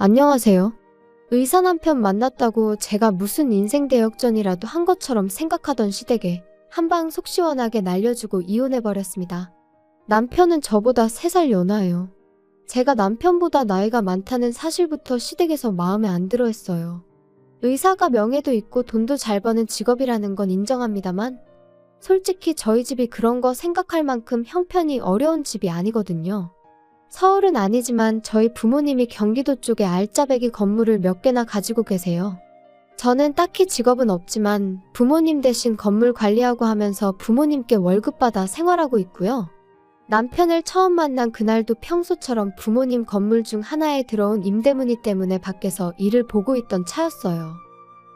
안녕하세요. 의사 남편 만났다고 제가 무슨 인생 대역전이라도 한 것처럼 생각하던 시댁에 한방 속 시원하게 날려주고 이혼해버렸습니다. 남편은 저보다 3살 연하예요. 제가 남편보다 나이가 많다는 사실부터 시댁에서 마음에 안 들어 했어요. 의사가 명예도 있고 돈도 잘 버는 직업이라는 건 인정합니다만 솔직히 저희 집이 그런 거 생각할 만큼 형편이 어려운 집이 아니거든요. 서울은 아니지만 저희 부모님이 경기도 쪽에 알짜배기 건물을 몇 개나 가지고 계세요. 저는 딱히 직업은 없지만 부모님 대신 건물 관리하고 하면서 부모님께 월급 받아 생활하고 있고요. 남편을 처음 만난 그날도 평소처럼 부모님 건물 중 하나에 들어온 임대문의 때문에 밖에서 일을 보고 있던 차였어요.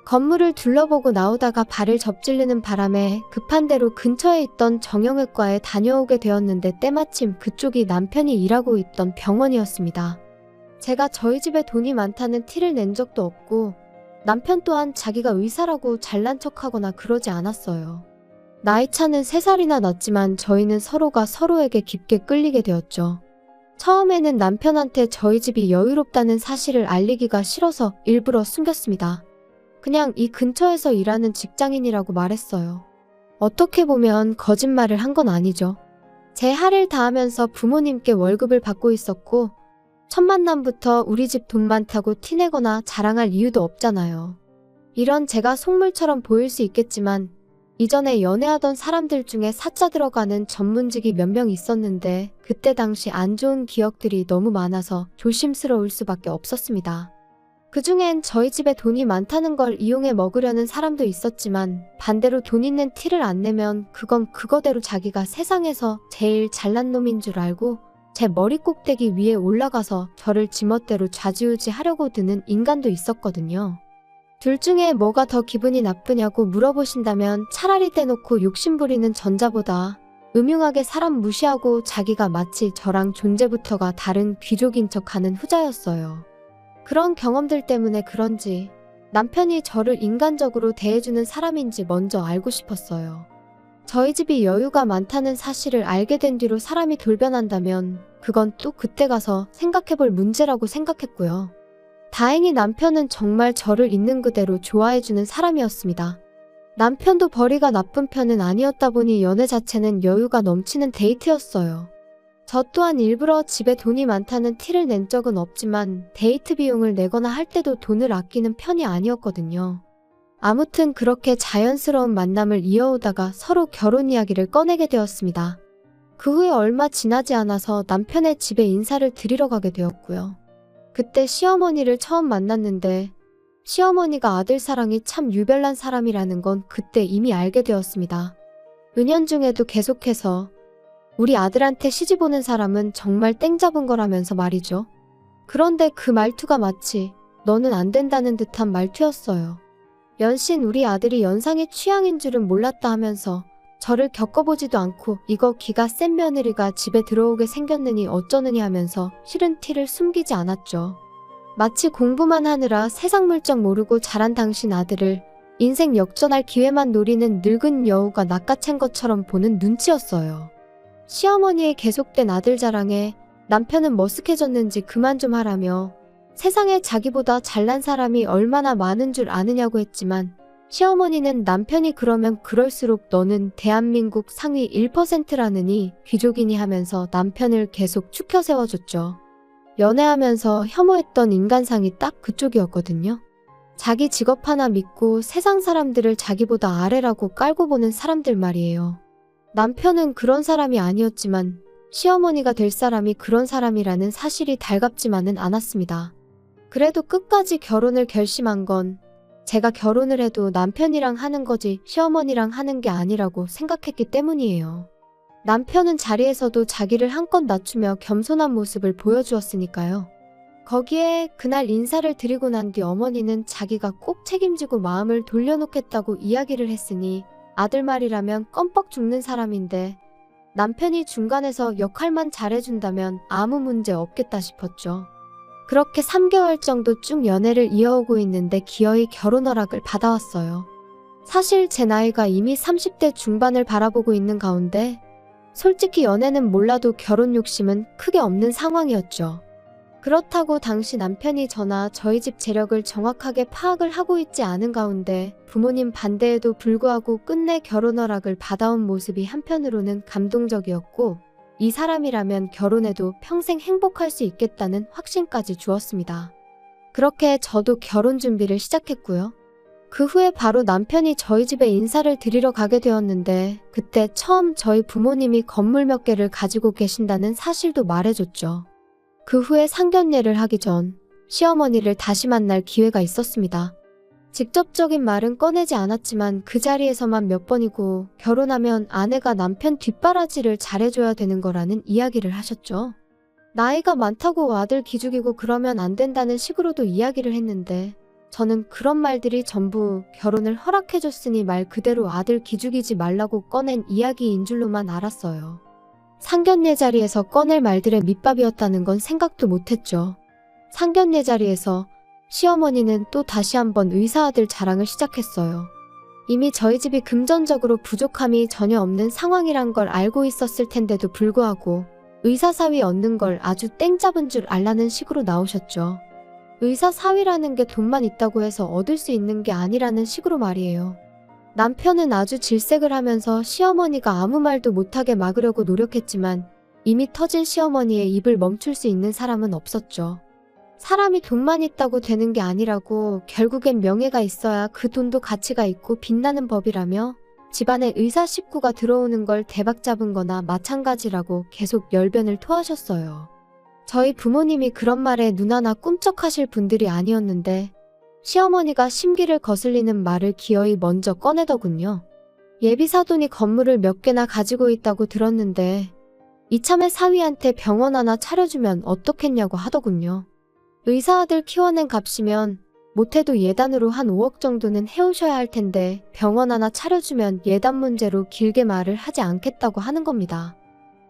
건물을 둘러보고 나오다가 발을 접질르는 바람에 급한 대로 근처에 있던 정형외과에 다녀오게 되었는데 때마침 그쪽이 남편이 일하고 있던 병원이었습니다. 제가 저희 집에 돈이 많다는 티를 낸 적도 없고 남편 또한 자기가 의사라고 잘난 척하거나 그러지 않았어요. 나이 차는 3살이나 났지만 저희는 서로가 서로에게 깊게 끌리게 되었죠. 처음에는 남편한테 저희 집이 여유롭다는 사실을 알리기가 싫어서 일부러 숨겼습니다. 그냥 이 근처에서 일하는 직장인이라고 말했어요. 어떻게 보면 거짓말을 한 건 아니죠. 제 할일 다 하면서 부모님께 월급을 받고 있었고 첫 만남부터 우리 집 돈 많다고 티내거나 자랑할 이유도 없잖아요. 이런 제가 속물처럼 보일 수 있겠지만 이전에 연애하던 사람들 중에 사자 들어가는 전문직이 몇 명 있었는데 그때 당시 안 좋은 기억들이 너무 많아서 조심스러울 수밖에 없었습니다. 그중엔 저희 집에 돈이 많다는 걸 이용해 먹으려는 사람도 있었지만 반대로 돈 있는 티를 안 내면 그건 그거대로 자기가 세상에서 제일 잘난 놈인 줄 알고 제 머리 꼭대기 위에 올라가서 저를 지멋대로 좌지우지 하려고 드는 인간도 있었거든요. 둘 중에 뭐가 더 기분이 나쁘냐고 물어보신다면 차라리 떼놓고 욕심부리는 전자보다 음흉하게 사람 무시하고 자기가 마치 저랑 존재부터가 다른 귀족인 척하는 후자였어요. 그런 경험들 때문에 그런지 남편이 저를 인간적으로 대해주는 사람인지 먼저 알고 싶었어요. 저희 집이 여유가 많다는 사실을 알게 된 뒤로 사람이 돌변한다면 그건 또 그때 가서 생각해볼 문제라고 생각했고요. 다행히 남편은 정말 저를 있는 그대로 좋아해주는 사람이었습니다. 남편도 벌이가 나쁜 편은 아니었다 보니 연애 자체는 여유가 넘치는 데이트였어요. 저 또한 일부러 집에 돈이 많다는 티를 낸 적은 없지만 데이트 비용을 내거나 할 때도 돈을 아끼는 편이 아니었거든요. 아무튼 그렇게 자연스러운 만남을 이어오다가 서로 결혼 이야기를 꺼내게 되었습니다. 그 후에 얼마 지나지 않아서 남편의 집에 인사를 드리러 가게 되었고요. 그때 시어머니를 처음 만났는데 시어머니가 아들 사랑이 참 유별난 사람이라는 건 그때 이미 알게 되었습니다. 은연중에도 계속해서 우리 아들한테 시집 오는 사람은 정말 땡 잡은 거라면서 말이죠. 그런데 그 말투가 마치 너는 안 된다는 듯한 말투였어요. 연신 우리 아들이 연상의 취향인 줄은 몰랐다 하면서 저를 겪어보지도 않고 이거 기가 센 며느리가 집에 들어오게 생겼느니 어쩌느니 하면서 싫은 티를 숨기지 않았죠. 마치 공부만 하느라 세상 물정 모르고 자란 당신 아들을 인생 역전할 기회만 노리는 늙은 여우가 낚아챈 것처럼 보는 눈치였어요. 시어머니의 계속된 아들 자랑에 남편은 머쓱해졌는지 그만 좀 하라며 세상에 자기보다 잘난 사람이 얼마나 많은 줄 아느냐고 했지만 시어머니는 남편이 그러면 그럴수록 너는 대한민국 상위 1%라느니 귀족이니 하면서 남편을 계속 추켜 세워줬죠. 연애하면서 혐오했던 인간상이 딱 그쪽이었거든요. 자기 직업 하나 믿고 세상 사람들을 자기보다 아래라고 깔고 보는 사람들 말이에요. 남편은 그런 사람이 아니었지만 시어머니가 될 사람이 그런 사람이라는 사실이 달갑지만은 않았습니다. 그래도 끝까지 결혼을 결심한 건 제가 결혼을 해도 남편이랑 하는 거지 시어머니랑 하는 게 아니라고 생각했기 때문이에요. 남편은 자리에서도 자기를 한껏 낮추며 겸손한 모습을 보여주었으니까요. 거기에 그날 인사를 드리고 난 뒤 어머니는 자기가 꼭 책임지고 마음을 돌려놓겠다고 이야기를 했으니 아들 말이라면 껌뻑 죽는 사람인데 남편이 중간에서 역할만 잘해준다면 아무 문제 없겠다 싶었죠. 그렇게 3개월 정도 쭉 연애를 이어오고 있는데 기어이 결혼 허락을 받아왔어요. 사실 제 나이가 이미 30대 중반을 바라보고 있는 가운데 솔직히 연애는 몰라도 결혼 욕심은 크게 없는 상황이었죠. 그렇다고 당시 남편이 저나 저희 집 재력을 정확하게 파악을 하고 있지 않은 가운데 부모님 반대에도 불구하고 끝내 결혼 허락을 받아온 모습이 한편으로는 감동적이었고, 이 사람이라면 결혼해도 평생 행복할 수 있겠다는 확신까지 주었습니다. 그렇게 저도 결혼 준비를 시작했고요. 그 후에 바로 남편이 저희 집에 인사를 드리러 가게 되었는데, 그때 처음 저희 부모님이 건물 몇 개를 가지고 계신다는 사실도 말해줬죠. 그 후에 상견례를 하기 전 시어머니를 다시 만날 기회가 있었습니다. 직접적인 말은 꺼내지 않았지만 그 자리에서만 몇 번이고 결혼하면 아내가 남편 뒷바라지를 잘해줘야 되는 거라는 이야기를 하셨죠. 나이가 많다고 아들 기죽이고 그러면 안 된다는 식으로도 이야기를 했는데, 저는 그런 말들이 전부 결혼을 허락해줬으니 말 그대로 아들 기죽이지 말라고 꺼낸 이야기인 줄로만 알았어요. 상견례 자리에서 꺼낼 말들의 밑밥이었다는 건 생각도 못했죠. 상견례 자리에서 시어머니는 또 다시 한번 의사아들 자랑을 시작했어요. 이미 저희 집이 금전적으로 부족함이 전혀 없는 상황이란 걸 알고 있었을 텐데도 불구하고 의사 사위 얻는 걸 아주 땡 잡은 줄 알라는 식으로 나오셨죠. 의사 사위라는 게 돈만 있다고 해서 얻을 수 있는 게 아니라는 식으로 말이에요. 남편은 아주 질색을 하면서 시어머니가 아무 말도 못하게 막으려고 노력했지만 이미 터진 시어머니의 입을 멈출 수 있는 사람은 없었죠. 사람이 돈만 있다고 되는 게 아니라고, 결국엔 명예가 있어야 그 돈도 가치가 있고 빛나는 법이라며 집안에 의사 식구가 들어오는 걸 대박 잡은 거나 마찬가지라고 계속 열변을 토하셨어요. 저희 부모님이 그런 말에 눈 하나 꿈쩍하실 분들이 아니었는데 시어머니가 심기를 거슬리는 말을 기어이 먼저 꺼내더군요. 예비사돈이 건물을 몇 개나 가지고 있다고 들었는데 이참에 사위한테 병원 하나 차려주면 어떻겠냐고 하더군요. 의사아들 키워낸 값이면 못해도 예단으로 한 5억 정도는 해오셔야 할 텐데 병원 하나 차려주면 예단 문제로 길게 말을 하지 않겠다고 하는 겁니다.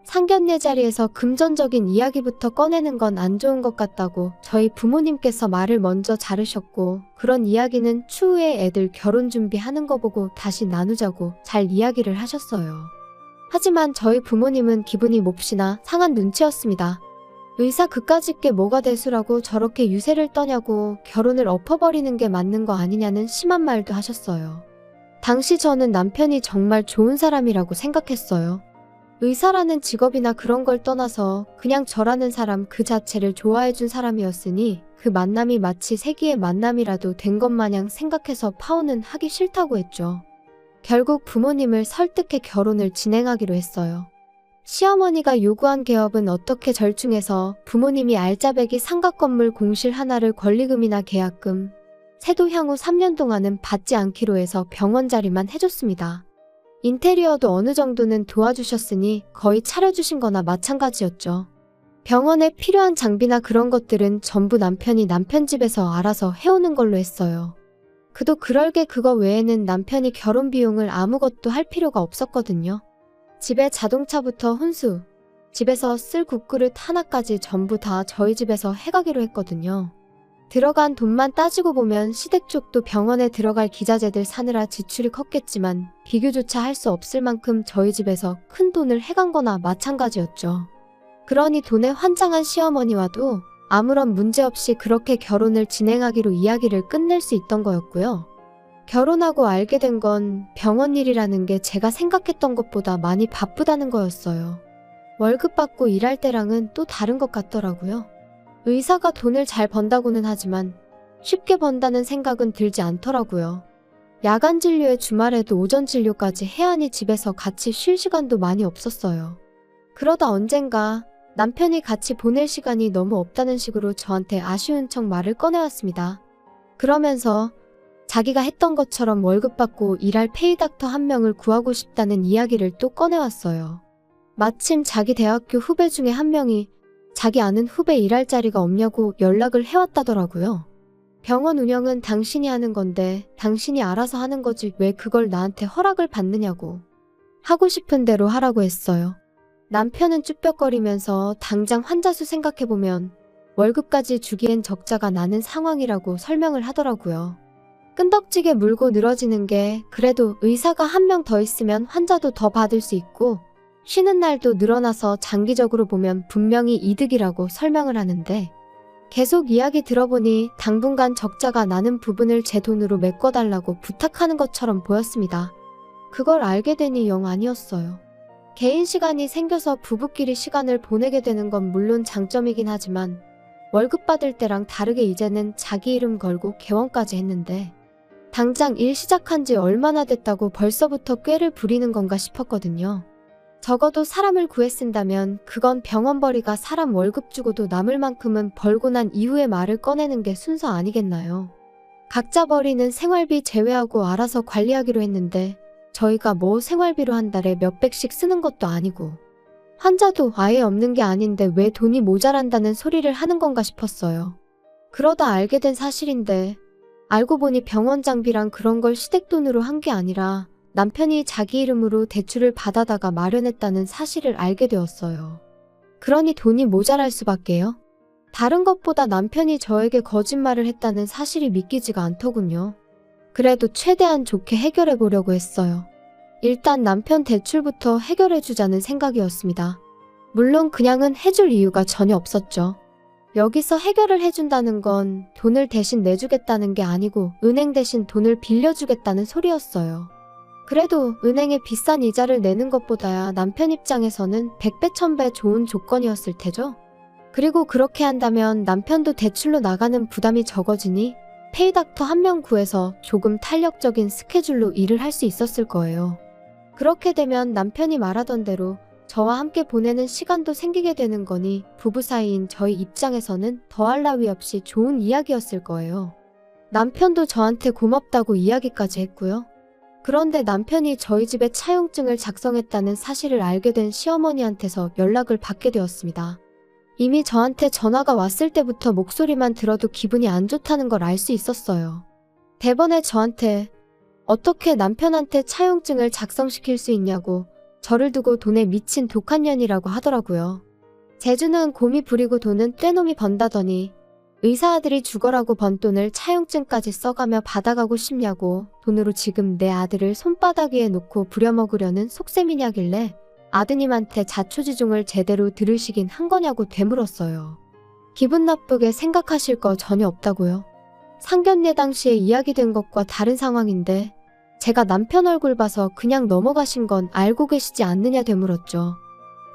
상견례 자리에서 금전적인 이야기부터 꺼내는 건 안 좋은 것 같다고 저희 부모님께서 말을 먼저 자르셨고, 그런 이야기는 추후에 애들 결혼 준비하는 거 보고 다시 나누자고 잘 이야기를 하셨어요. 하지만 저희 부모님은 기분이 몹시나 상한 눈치였습니다. 의사 그까짓 게 뭐가 대수라고 저렇게 유세를 떠냐고, 결혼을 엎어버리는 게 맞는 거 아니냐는 심한 말도 하셨어요. 당시 저는 남편이 정말 좋은 사람이라고 생각했어요. 의사라는 직업이나 그런 걸 떠나서 그냥 저라는 사람 그 자체를 좋아해준 사람이었으니 그 만남이 마치 세기의 만남이라도 된 것 마냥 생각해서 파혼은 하기 싫다고 했죠. 결국 부모님을 설득해 결혼을 진행하기로 했어요. 시어머니가 요구한 개업은 어떻게 절충해서 부모님이 알짜배기 상가건물 공실 하나를 권리금이나 계약금, 세도 향후 3년 동안은 받지 않기로 해서 병원 자리만 해줬습니다. 인테리어도 어느 정도는 도와주셨으니 거의 차려주신 거나 마찬가지였죠. 병원에 필요한 장비나 그런 것들은 전부 남편이 남편 집에서 알아서 해오는 걸로 했어요. 그도 그럴게 그거 외에는 남편이 결혼 비용을 아무것도 할 필요가 없었거든요. 집에 자동차부터 혼수, 집에서 쓸 국그릇 하나까지 전부 다 저희 집에서 해가기로 했거든요. 들어간 돈만 따지고 보면 시댁 쪽도 병원에 들어갈 기자재들 사느라 지출이 컸겠지만 비교조차 할 수 없을 만큼 저희 집에서 큰 돈을 해간 거나 마찬가지였죠. 그러니 돈에 환장한 시어머니와도 아무런 문제 없이 그렇게 결혼을 진행하기로 이야기를 끝낼 수 있던 거였고요. 결혼하고 알게 된 건 병원 일이라는 게 제가 생각했던 것보다 많이 바쁘다는 거였어요. 월급 받고 일할 때랑은 또 다른 것 같더라고요. 의사가 돈을 잘 번다고는 하지만 쉽게 번다는 생각은 들지 않더라고요. 야간 진료에 주말에도 오전 진료까지 해야 하니 집에서 같이 쉴 시간도 많이 없었어요. 그러다 언젠가 남편이 같이 보낼 시간이 너무 없다는 식으로 저한테 아쉬운 척 말을 꺼내왔습니다. 그러면서 자기가 했던 것처럼 월급 받고 일할 페이닥터 한 명을 구하고 싶다는 이야기를 또 꺼내왔어요. 마침 자기 대학교 후배 중에 한 명이 자기 아는 후배 일할 자리가 없냐고 연락을 해왔다더라고요. 병원 운영은 당신이 하는 건데 당신이 알아서 하는 거지 왜 그걸 나한테 허락을 받느냐고. 하고 싶은 대로 하라고 했어요. 남편은 쭈뼛거리면서 당장 환자 수 생각해보면 월급까지 주기엔 적자가 나는 상황이라고 설명을 하더라고요. 끈덕지게 물고 늘어지는 게 그래도 의사가 한 명 더 있으면 환자도 더 받을 수 있고 쉬는 날도 늘어나서 장기적으로 보면 분명히 이득이라고 설명을 하는데 계속 이야기 들어보니 당분간 적자가 나는 부분을 제 돈으로 메꿔달라고 부탁하는 것처럼 보였습니다. 그걸 알게 되니 영 아니었어요. 개인 시간이 생겨서 부부끼리 시간을 보내게 되는 건 물론 장점이긴 하지만 월급 받을 때랑 다르게 이제는 자기 이름 걸고 개원까지 했는데 당장 일 시작한 지 얼마나 됐다고 벌써부터 꾀를 부리는 건가 싶었거든요. 적어도 사람을 구해 쓴다면 그건 병원벌이가 사람 월급 주고도 남을 만큼은 벌고 난 이후에 말을 꺼내는 게 순서 아니겠나요? 각자 벌이는 생활비 제외하고 알아서 관리하기로 했는데 저희가 뭐 생활비로 한 달에 몇백씩 쓰는 것도 아니고 환자도 아예 없는 게 아닌데 왜 돈이 모자란다는 소리를 하는 건가 싶었어요. 그러다 알게 된 사실인데 알고 보니 병원 장비랑 그런 걸 시댁돈으로 한 게 아니라 남편이 자기 이름으로 대출을 받아다가 마련했다는 사실을 알게 되었어요. 그러니 돈이 모자랄 수밖에요. 다른 것보다 남편이 저에게 거짓말을 했다는 사실이 믿기지가 않더군요. 그래도 최대한 좋게 해결해 보려고 했어요. 일단 남편 대출부터 해결해 주자는 생각이었습니다. 물론 그냥은 해줄 이유가 전혀 없었죠. 여기서 해결을 해준다는 건 돈을 대신 내주겠다는 게 아니고 은행 대신 돈을 빌려주겠다는 소리였어요. 그래도 은행에 비싼 이자를 내는 것보다야 남편 입장에서는 100배 1000배 좋은 조건이었을 테죠. 그리고 그렇게 한다면 남편도 대출로 나가는 부담이 적어지니 페이닥터 한 명 구해서 조금 탄력적인 스케줄로 일을 할 수 있었을 거예요. 그렇게 되면 남편이 말하던 대로 저와 함께 보내는 시간도 생기게 되는 거니 부부 사이인 저희 입장에서는 더할 나위 없이 좋은 이야기였을 거예요. 남편도 저한테 고맙다고 이야기까지 했고요. 그런데 남편이 저희 집에 차용증을 작성했다는 사실을 알게 된 시어머니한테서 연락을 받게 되었습니다. 이미 저한테 전화가 왔을 때부터 목소리만 들어도 기분이 안 좋다는 걸 알 수 있었어요. 대번에 저한테 어떻게 남편한테 차용증을 작성시킬 수 있냐고 저를 두고 돈에 미친 독한 년이라고 하더라고요. 재주는 곰이 부리고 돈은 떼놈이 번다더니 의사 아들이 죽어라고 번 돈을 차용증까지 써가며 받아가고 싶냐고 돈으로 지금 내 아들을 손바닥 위에 놓고 부려먹으려는 속셈이냐길래 아드님한테 자초지종을 제대로 들으시긴 한 거냐고 되물었어요. 기분 나쁘게 생각하실 거 전혀 없다고요. 상견례 당시에 이야기된 것과 다른 상황인데 제가 남편 얼굴 봐서 그냥 넘어가신 건 알고 계시지 않느냐 되물었죠.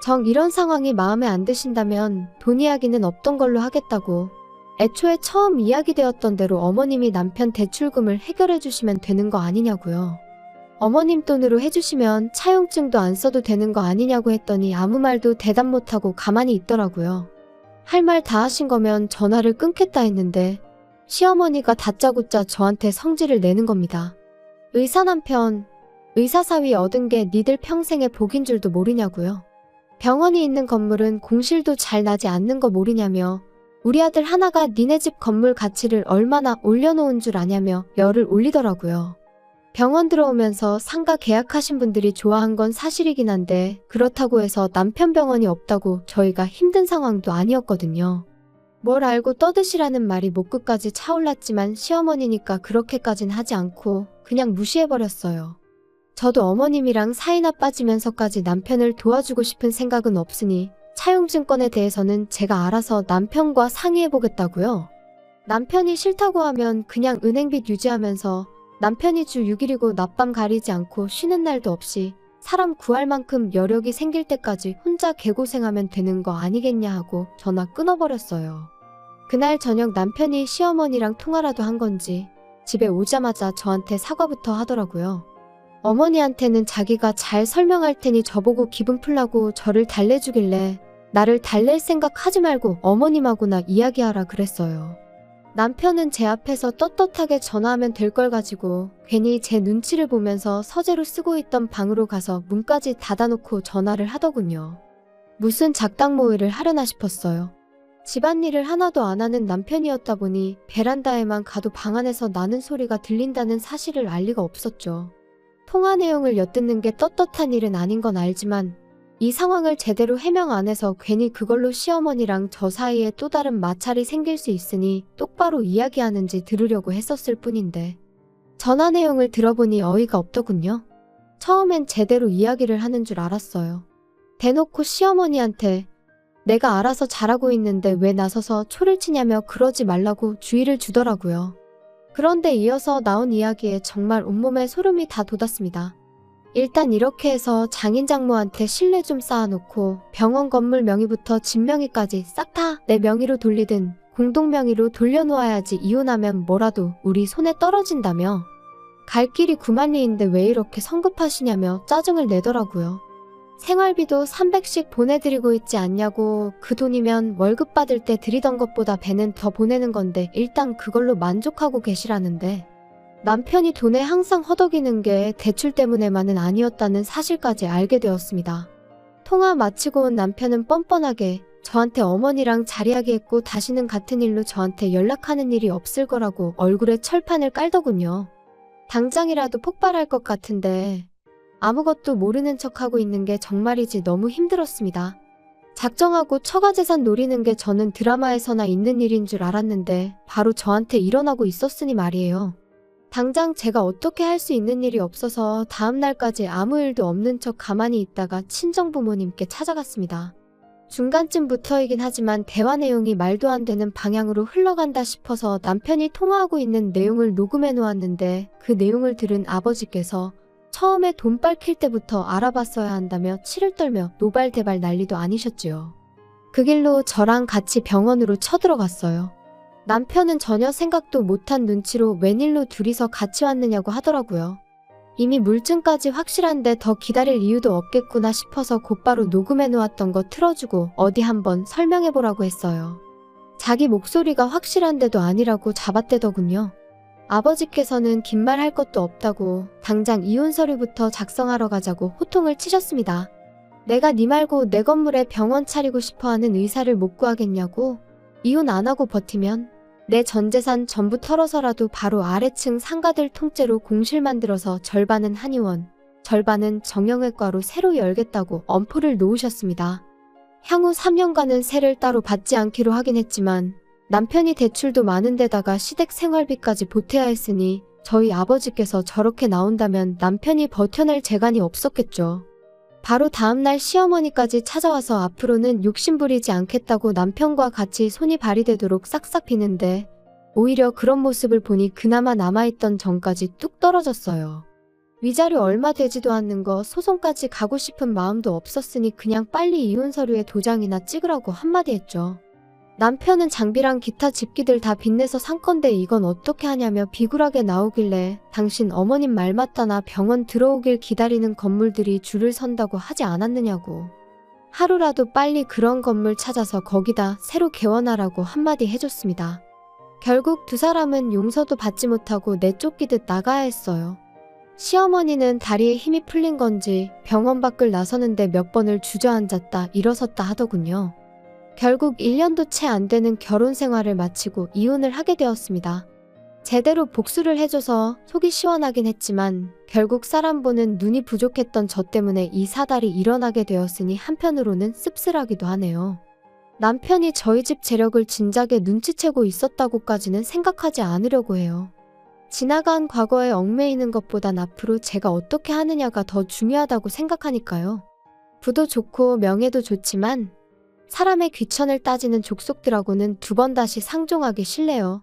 정 이런 상황이 마음에 안 드신다면 돈 이야기는 없던 걸로 하겠다고 애초에 처음 이야기되었던 대로 어머님이 남편 대출금을 해결해 주시면 되는 거 아니냐고요. 어머님 돈으로 해주시면 차용증도 안 써도 되는 거 아니냐고 했더니 아무 말도 대답 못하고 가만히 있더라고요. 할 말 다 하신 거면 전화를 끊겠다 했는데 시어머니가 다짜고짜 저한테 성질을 내는 겁니다. 의사 남편, 의사 사위 얻은 게 니들 평생의 복인 줄도 모르냐고요. 병원이 있는 건물은 공실도 잘 나지 않는 거 모르냐며 우리 아들 하나가 니네 집 건물 가치를 얼마나 올려놓은 줄 아냐며 열을 올리더라고요. 병원 들어오면서 상가 계약하신 분들이 좋아한 건 사실이긴 한데 그렇다고 해서 남편 병원이 없다고 저희가 힘든 상황도 아니었거든요. 뭘 알고 떠드시라는 말이 목끝까지 차올랐지만 시어머니니까 그렇게까진 하지 않고 그냥 무시해버렸어요. 저도 어머님이랑 사이나 빠지면서까지 남편을 도와주고 싶은 생각은 없으니 차용증 건에 대해서는 제가 알아서 남편과 상의해보겠다고요. 남편이 싫다고 하면 그냥 은행빚 유지하면서 남편이 주 6일이고 낮밤 가리지 않고 쉬는 날도 없이 사람 구할 만큼 여력이 생길 때까지 혼자 개고생하면 되는 거 아니겠냐 하고 전화 끊어버렸어요. 그날 저녁 남편이 시어머니랑 통화라도 한 건지 집에 오자마자 저한테 사과부터 하더라고요. 어머니한테는 자기가 잘 설명할 테니 저보고 기분 풀라고 저를 달래주길래 나를 달랠 생각 하지 말고 어머님하고나 이야기하라 그랬어요. 남편은 제 앞에서 떳떳하게 전화하면 될 걸 가지고 괜히 제 눈치를 보면서 서재로 쓰고 있던 방으로 가서 문까지 닫아놓고 전화를 하더군요. 무슨 작당 모의를 하려나 싶었어요. 집안일을 하나도 안 하는 남편이었다 보니 베란다에만 가도 방 안에서 나는 소리가 들린다는 사실을 알 리가 없었죠. 통화 내용을 엿듣는 게 떳떳한 일은 아닌 건 알지만 이 상황을 제대로 해명 안 해서 괜히 그걸로 시어머니랑 저 사이에 또 다른 마찰이 생길 수 있으니 똑바로 이야기하는지 들으려고 했었을 뿐인데 전화 내용을 들어보니 어이가 없더군요. 처음엔 제대로 이야기를 하는 줄 알았어요. 대놓고 시어머니한테 내가 알아서 잘하고 있는데 왜 나서서 초를 치냐며 그러지 말라고 주의를 주더라고요. 그런데 이어서 나온 이야기에 정말 온몸에 소름이 다 돋았습니다. 일단 이렇게 해서 장인 장모한테 신뢰 좀 쌓아놓고 병원 건물 명의부터 집 명의까지 싹 다 내 명의로 돌리든 공동 명의로 돌려놓아야지 이혼하면 뭐라도 우리 손에 떨어진다며 갈 길이 구만리인데 왜 이렇게 성급하시냐며 짜증을 내더라고요. 생활비도 300씩 보내드리고 있지 않냐고 그 돈이면 월급 받을 때 드리던 것보다 배는 더 보내는 건데 일단 그걸로 만족하고 계시라는데 남편이 돈에 항상 허덕이는 게 대출 때문에만은 아니었다는 사실까지 알게 되었습니다. 통화 마치고 온 남편은 뻔뻔하게 저한테 어머니랑 자리하기했고 다시는 같은 일로 저한테 연락하는 일이 없을 거라고 얼굴에 철판을 깔더군요. 당장이라도 폭발할 것 같은데 아무것도 모르는 척하고 있는 게 정말이지 너무 힘들었습니다. 작정하고 처가재산 노리는 게 저는 드라마에서나 있는 일인 줄 알았는데 바로 저한테 일어나고 있었으니 말이에요. 당장 제가 어떻게 할 수 있는 일이 없어서 다음 날까지 아무 일도 없는 척 가만히 있다가 친정부모님께 찾아갔습니다. 중간쯤부터이긴 하지만 대화 내용이 말도 안 되는 방향으로 흘러간다 싶어서 남편이 통화하고 있는 내용을 녹음해 놓았는데 그 내용을 들은 아버지께서 처음에 돈 밝힐 때부터 알아봤어야 한다며 치를 떨며 노발대발 난리도 아니셨지요. 그 길로 저랑 같이 병원으로 쳐들어갔어요. 남편은 전혀 생각도 못한 눈치로 웬일로 둘이서 같이 왔느냐고 하더라고요. 이미 물증까지 확실한데 더 기다릴 이유도 없겠구나 싶어서 곧바로 녹음해 놓았던 거 틀어주고 어디 한번 설명해보라고 했어요. 자기 목소리가 확실한데도 아니라고 잡아떼더군요. 아버지께서는 긴 말 할 것도 없다고 당장 이혼 서류부터 작성하러 가자고 호통을 치셨습니다. 내가 네 말고 내 건물에 병원 차리고 싶어하는 의사를 못 구하겠냐고? 이혼 안 하고 버티면 내 전 재산 전부 털어서라도 바로 아래층 상가들 통째로 공실 만들어서 절반은 한의원, 절반은 정형외과로 새로 열겠다고 엄포를 놓으셨습니다. 향후 3년간은 세를 따로 받지 않기로 하긴 했지만 남편이 대출도 많은데다가 시댁 생활비까지 보태야 했으니 저희 아버지께서 저렇게 나온다면 남편이 버텨낼 재간이 없었겠죠. 바로 다음날 시어머니까지 찾아와서 앞으로는 욕심부리지 않겠다고 남편과 같이 손이 발이 되도록 싹싹 비는데 오히려 그런 모습을 보니 그나마 남아있던 정까지 뚝 떨어졌어요. 위자료 얼마 되지도 않는 거 소송까지 가고 싶은 마음도 없었으니 그냥 빨리 이혼 서류에 도장이나 찍으라고 한마디 했죠. 남편은 장비랑 기타 집기들 다 빚내서 산 건데 이건 어떻게 하냐며 비굴하게 나오길래 당신 어머님 말 맞다나 병원 들어오길 기다리는 건물들이 줄을 선다고 하지 않았느냐고. 하루라도 빨리 그런 건물 찾아서 거기다 새로 개원하라고 한마디 해줬습니다. 결국 두 사람은 용서도 받지 못하고 내쫓기듯 나가야 했어요. 시어머니는 다리에 힘이 풀린 건지 병원 밖을 나서는데 몇 번을 주저앉았다 일어섰다 하더군요. 결국 1년도 채 안 되는 결혼 생활을 마치고 이혼을 하게 되었습니다. 제대로 복수를 해줘서 속이 시원하긴 했지만 결국 사람 보는 눈이 부족했던 저 때문에 이 사달이 일어나게 되었으니 한편으로는 씁쓸하기도 하네요. 남편이 저희 집 재력을 진작에 눈치채고 있었다고까지는 생각하지 않으려고 해요. 지나간 과거에 얽매이는 것보단 앞으로 제가 어떻게 하느냐가 더 중요하다고 생각하니까요. 부도 좋고 명예도 좋지만 사람의 귀천을 따지는 족속들하고는 두 번 다시 상종하기 싫네요.